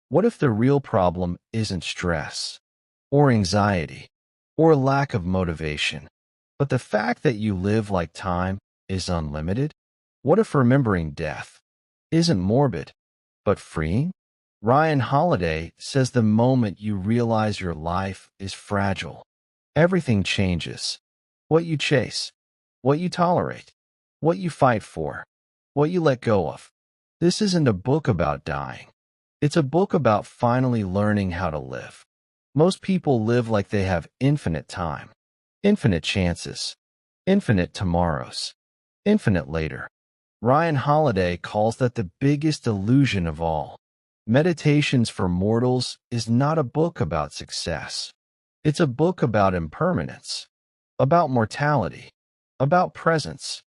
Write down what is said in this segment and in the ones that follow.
What if the real problem isn't stress, or anxiety, or lack of motivation, but the fact that you live like time is unlimited? What if remembering death isn't morbid, but freeing? Ryan Holiday says the moment you realize your life is fragile, everything changes. What you chase, what you tolerate, what you fight for, what you let go of. This isn't a book about dying. It's a book about finally learning how to live. Most people live like they have infinite time, infinite chances, infinite tomorrows, infinite later. Ryan Holiday calls that the biggest illusion of all. Meditations for Mortals is not a book about success. It's a book about impermanence, about mortality, about presence,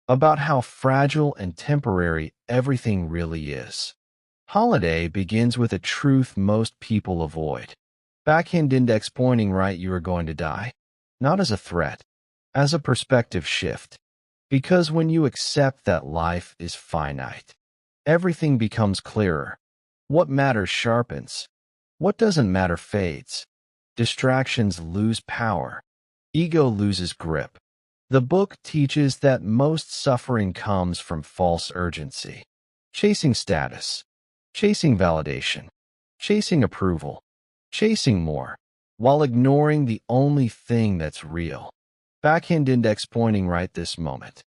about how fragile and temporary everything really is. Holiday begins with a truth most people avoid. Backhand index pointing right, you are going to die. Not as a threat, as a perspective shift. Because when you accept that life is finite, everything becomes clearer. What matters sharpens. What doesn't matter fades. Distractions lose power. Ego loses grip. The book teaches that most suffering comes from false urgency. Chasing status. Chasing validation. Chasing approval. Chasing more, while ignoring the only thing that's real. Backhand index pointing right this moment.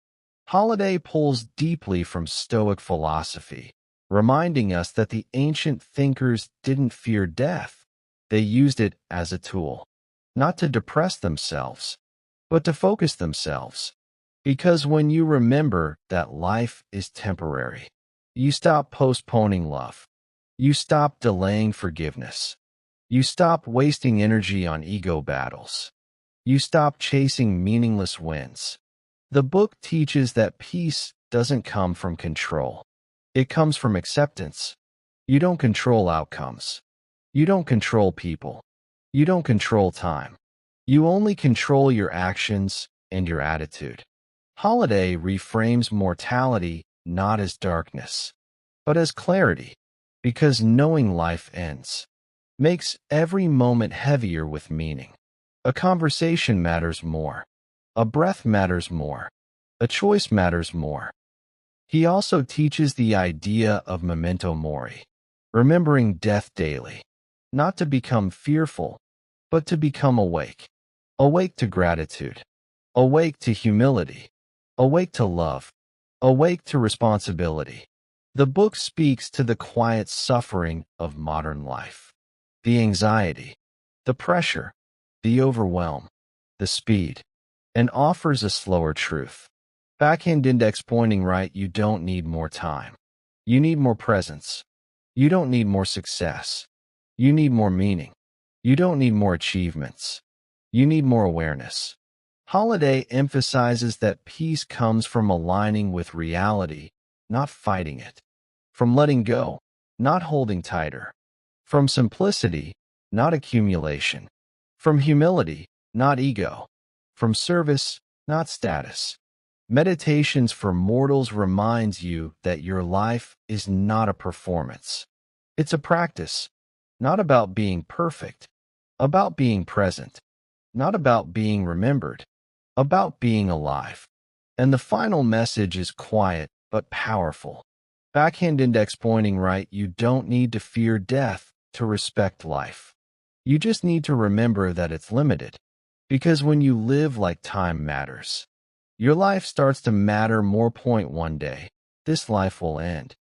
Holiday pulls deeply from Stoic philosophy, reminding us that the ancient thinkers didn't fear death. They used it as a tool, not to depress themselves, but to focus themselves. Because when you remember that life is temporary, you stop postponing love. You stop delaying forgiveness. You stop wasting energy on ego battles. You stop chasing meaningless wins. The book teaches that peace doesn't come from control. It comes from acceptance. You don't control outcomes. You don't control people. You don't control time. You only control your actions and your attitude. Holiday reframes mortality not as darkness, but as clarity, because knowing life ends makes every moment heavier with meaning. A conversation matters more. A breath matters more. A choice matters more. He also teaches the idea of memento mori, remembering death daily, not to become fearful, but to become awake. Awake to gratitude. Awake to humility. Awake to love. Awake to responsibility. The book speaks to the quiet suffering of modern life. The anxiety, the pressure, the overwhelm, the speed, and offers a slower truth. Backhand index pointing right, you don't need more time. You need more presence. You don't need more success. You need more meaning. You don't need more achievements. You need more awareness. Holiday emphasizes that peace comes from aligning with reality, not fighting it. From letting go, not holding tighter. From simplicity, not accumulation. From humility, not ego. From service, not status. Meditations for Mortals reminds you that your life is not a performance. It's a practice, not about being perfect, about being present, not about being remembered, about being alive. And the final message is quiet but powerful. Backhand index pointing right, you don't need to fear death to respect life. You just need to remember that it's limited. Because when you live like time matters, your life starts to matter more. One day, this life will end.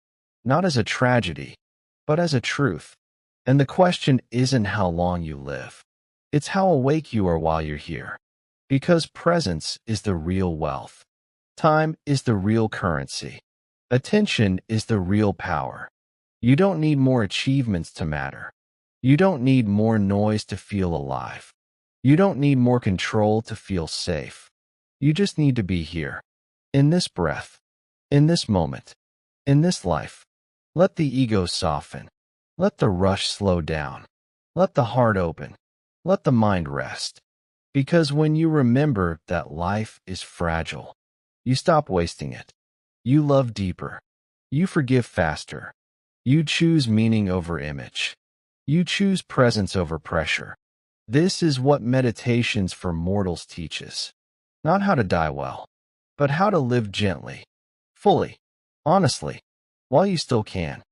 Not as a tragedy, but as a truth. And the question isn't how long you live. It's how awake you are while you're here. Because presence is the real wealth. Time is the real currency. Attention is the real power. You don't need more achievements to matter. You don't need more noise to feel alive. You don't need more control to feel safe. You just need to be here. In this breath. In this moment. In this life. Let the ego soften. Let the rush slow down. Let the heart open. Let the mind rest. Because when you remember that life is fragile, you stop wasting it. You love deeper. You forgive faster. You choose meaning over image. You choose presence over pressure. This is what Meditations for Mortals teaches. Not how to die well, but how to live gently, fully, honestly, while you still can.